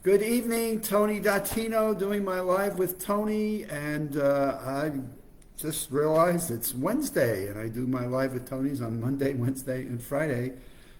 Good evening, Tony Dattino, doing my live with Tony, and I just realized it's Wednesday, and I do my live with Tony's on Monday, Wednesday, and Friday,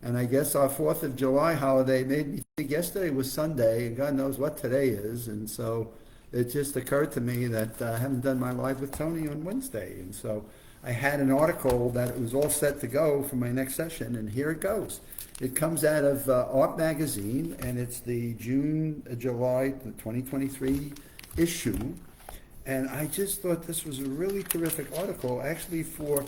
and I guess our 4th of July holiday made me think yesterday was Sunday, and God knows what today is, and so it just occurred to me that I haven't done my live with Tony on Wednesday, and so I had an article that was all set to go for my next session, and here it goes. It comes out of AARP magazine, and it's the July 2023 issue. And I just thought this was a really terrific article, actually for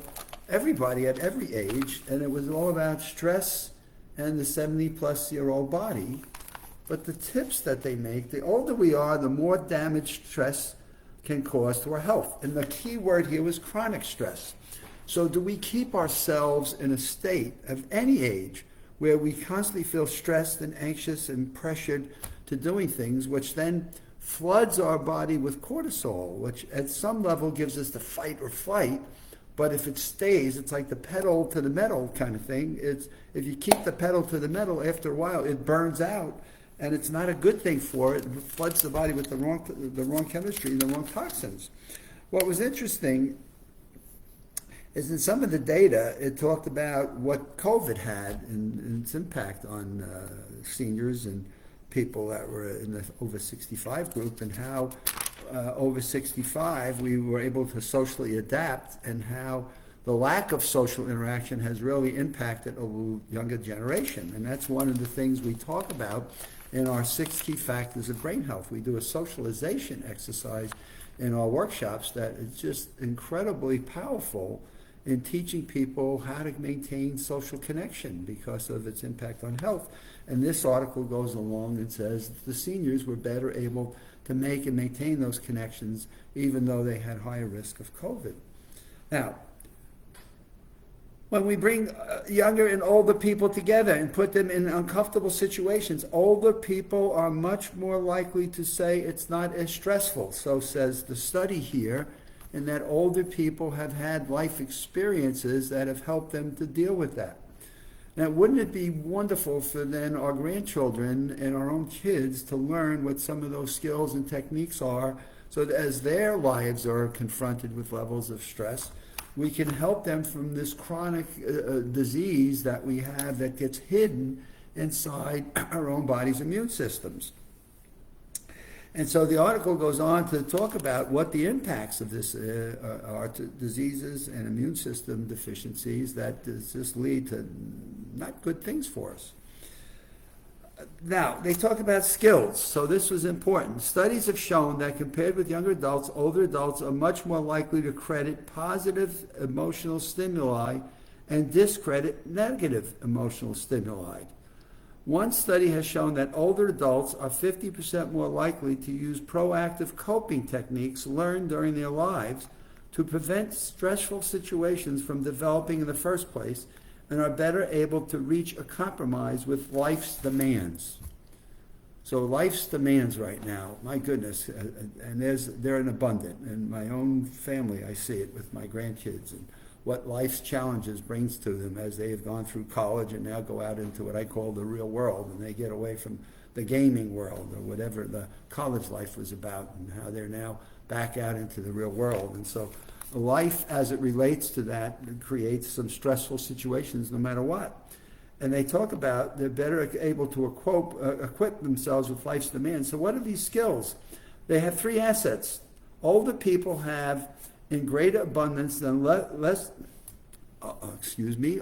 everybody at every age. And it was all about stress and the 70-plus-year-old body. But the tips that they make, the older we are, the more damage stress can cause to our health. And the key word here was chronic stress. So do we keep ourselves in a state of any age where we constantly feel stressed and anxious and pressured to doing things, which then floods our body with cortisol, which at some level gives us the fight or flight, but if it stays, it's like the pedal to the metal kind of thing. It's, if you keep the pedal to the metal, after a while it burns out, and it's not a good thing for it. It floods the body with the wrong chemistry, the wrong toxins. What was interesting is in some of the data, it talked about what COVID had and its impact on seniors and people that were in the over 65 group, and how over 65 we were able to socially adapt, and how the lack of social interaction has really impacted a younger generation. And that's one of the things we talk about in our 6 key factors of brain health. We do a socialization exercise in our workshops that is just incredibly powerful in teaching people how to maintain social connection because of its impact on health. And this article goes along and says the seniors were better able to make and maintain those connections even though they had higher risk of COVID. Now, when we bring younger and older people together and put them in uncomfortable situations, older people are much more likely to say it's not as stressful. So says the study here, and that older people have had life experiences that have helped them to deal with that. Now, wouldn't it be wonderful for then our grandchildren and our own kids to learn what some of those skills and techniques are, so that as their lives are confronted with levels of stress, we can help them from this chronic disease that we have that gets hidden inside our own body's immune systems. And so the article goes on to talk about what the impacts of this are to diseases and immune system deficiencies that just lead to not good things for us. Now, they talk about skills, so this was important. Studies have shown that compared with younger adults, older adults are much more likely to credit positive emotional stimuli and discredit negative emotional stimuli. One study has shown that older adults are 50% more likely to use proactive coping techniques learned during their lives to prevent stressful situations from developing in the first place, and are better able to reach a compromise with life's demands. So life's demands right now, my goodness, and they're in abundant. In my own family, I see it with my grandkids, and what life's challenges brings to them as they have gone through college and now go out into what I call the real world, and they get away from the gaming world or whatever the college life was about, and how they're now back out into the real world. And so life as it relates to that creates some stressful situations no matter what. And they talk about they're better able to equip themselves with life's demands. So what are these skills? They have 3 assets. Older people have in greater abundance than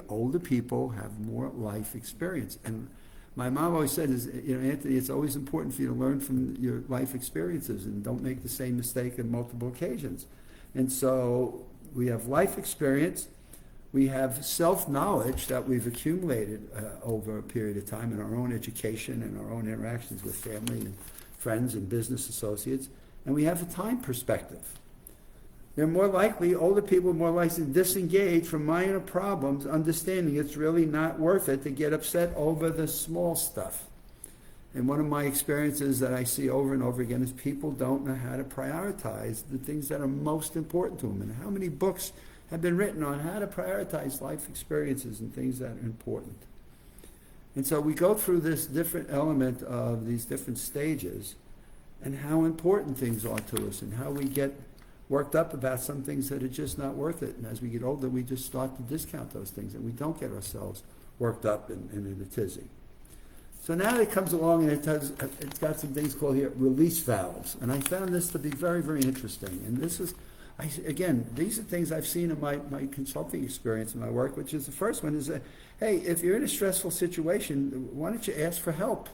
older people have more life experience. And my mom always said, Anthony, it's always important for you to learn from your life experiences and don't make the same mistake on multiple occasions. And so we have life experience, we have self-knowledge that we've accumulated over a period of time in our own education and our own interactions with family and friends and business associates, and we have a time perspective. They're more likely, older people are more likely to disengage from minor problems, understanding it's really not worth it to get upset over the small stuff. And one of my experiences that I see over and over again is people don't know how to prioritize the things that are most important to them. And how many books have been written on how to prioritize life experiences and things that are important. And so we go through this different element of these different stages and how important things are to us and how we get worked up about some things that are just not worth it. And as we get older, we just start to discount those things and we don't get ourselves worked up and in a tizzy. So now it comes along and it's got some things called here release valves. And I found this to be very, very interesting. And this is, again, these are things I've seen in my consulting experience in my work, which is the first one is that, hey, if you're in a stressful situation, why don't you ask for help?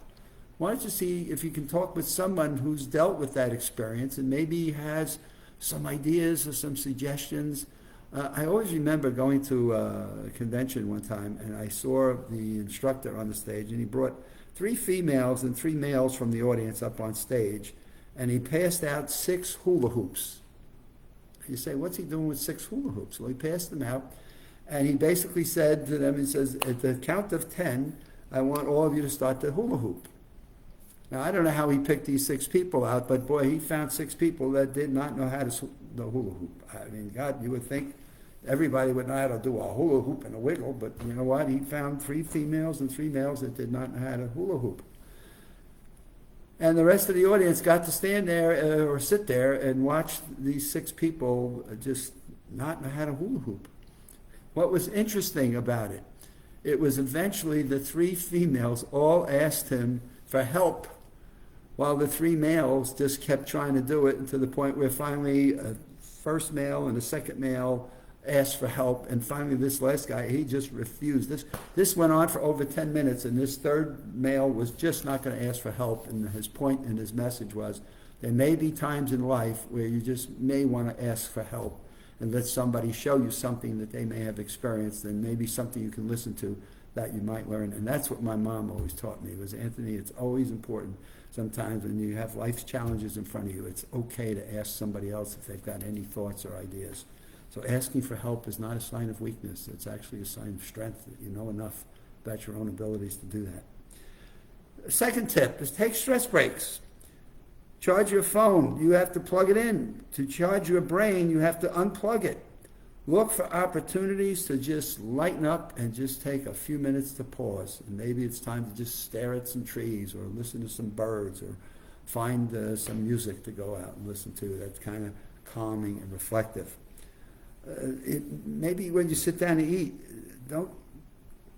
Why don't you see if you can talk with someone who's dealt with that experience and maybe has some ideas or some suggestions. I always remember going to a convention one time and I saw the instructor on the stage and he brought 3 females and 3 males from the audience up on stage and he passed out 6 hula hoops. You say, what's he doing with 6 hula hoops? Well, he passed them out and he basically said to them, he says, at the count of 10, I want all of you to start the hula hoop. Now, I don't know how he picked these 6 people out, but boy, he found 6 people that did not know how to the hula hoop. I mean, God, you would think everybody would know how to do a hula hoop and a wiggle, but you know what? He found 3 females and 3 males that did not know how to hula hoop. And the rest of the audience got to stand there or sit there and watch these 6 people just not know how to hula hoop. What was interesting about it, it was eventually the 3 females all asked him for help, while the 3 males just kept trying to do it, and to the point where finally a first male and a second male asked for help, and finally this last guy, he just refused. This went on for over 10 minutes, and this third male was just not going to ask for help, and his point and his message was, there may be times in life where you just may want to ask for help and let somebody show you something that they may have experienced, and maybe something you can listen to that you might learn. And that's what my mom always taught me, was, Anthony, it's always important sometimes when you have life's challenges in front of you, it's okay to ask somebody else if they've got any thoughts or ideas. So asking for help is not a sign of weakness. It's actually a sign of strength that you know enough about your own abilities to do that. The second tip is take stress breaks. Charge your phone. You have to plug it in. To charge your brain, you have to unplug it. Look for opportunities to just lighten up and just take a few minutes to pause. And maybe it's time to just stare at some trees or listen to some birds or find some music to go out and listen to that's kind of calming and reflective. Maybe when you sit down to eat, don't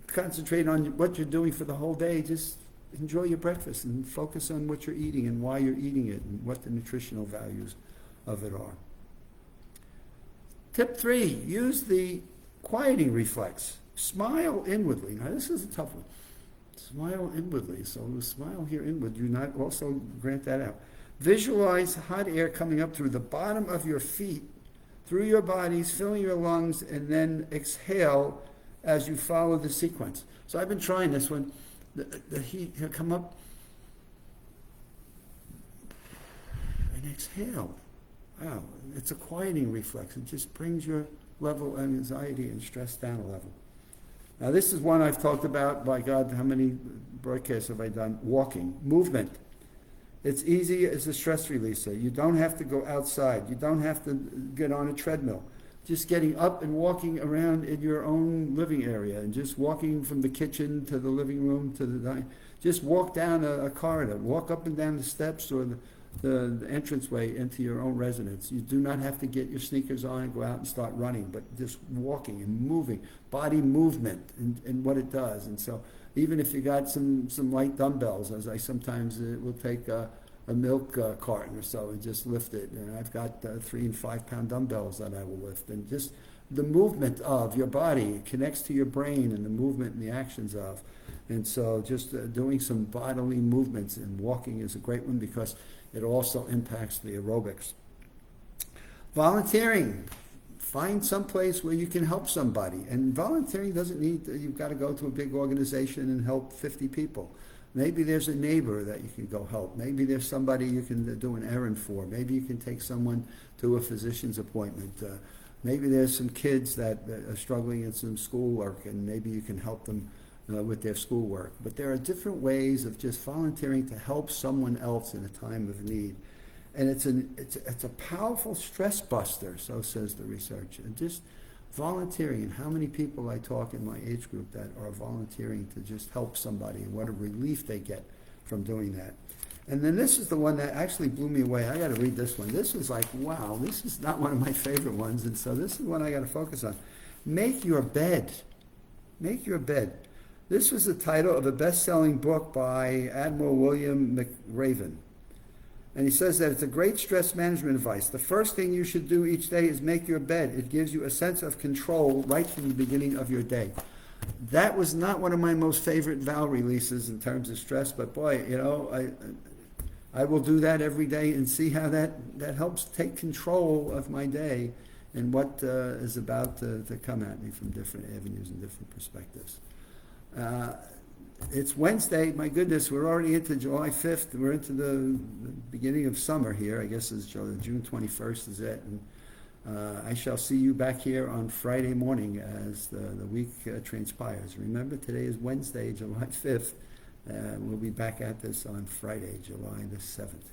concentrate on what you're doing for the whole day. Just enjoy your breakfast and focus on what you're eating and why you're eating it and what the nutritional values of it are. Tip 3, use the quieting reflex. Smile inwardly. Now this is a tough one. Smile inwardly. So the smile here inward, do not also grant that out. Visualize hot air coming up through the bottom of your feet, through your bodies, filling your lungs, and then exhale as you follow the sequence. So I've been trying this one. The heat will come up and exhale. Wow, it's a quieting reflex. It just brings your level of anxiety and stress down a level. Now this is one I've talked about, by God, how many broadcasts have I done? Walking, movement. It's easy as a stress releaser. You don't have to go outside. You don't have to get on a treadmill. Just getting up and walking around in your own living area and just walking from the kitchen to the living room to the dining. Just walk down a corridor. Walk up and down the steps or the entranceway into your own residence. You do not have to get your sneakers on and go out and start running, but just walking and moving, body movement and what it does. And so even if you got some light dumbbells, as I sometimes will take a milk carton or so and just lift it. And I've got 3 and 5 pound dumbbells that I will lift. And just the movement of your body connects to your brain and the movement and the actions of. And so just doing some bodily movements and walking is a great one because it also impacts the aerobics. Volunteering. Find some place where you can help somebody. And volunteering doesn't need, you've got to go to a big organization and help 50 people. Maybe there's a neighbor that you can go help. Maybe there's somebody you can do an errand for. Maybe you can take someone to a physician's appointment. Maybe there's some kids that are struggling in some schoolwork, and maybe you can help them with their schoolwork. But there are different ways of just volunteering to help someone else in a time of need. And it's a powerful stress buster, so says the research. And just Volunteering, and how many people I talk in my age group that are volunteering to just help somebody, and what a relief they get from doing that. And then this is the one that actually blew me away. I got to read this one. This was like, wow, this is not one of my favorite ones, and so this is one I got to focus on. Make your bed. Make your bed. This was the title of a best-selling book by Admiral William McRaven. And he says that it's a great stress management advice. The first thing you should do each day is make your bed. It gives you a sense of control right from the beginning of your day. That was not one of my most favorite Val releases in terms of stress, but boy, you know, I will do that every day and see how that helps take control of my day and what is about to come at me from different avenues and different perspectives. It's Wednesday. My goodness, we're already into July 5th. We're into the beginning of summer here. I guess it's June 21st is it. And I shall see you back here on Friday morning as the week transpires. Remember, today is Wednesday, July 5th. We'll be back at this on Friday, July the 7th.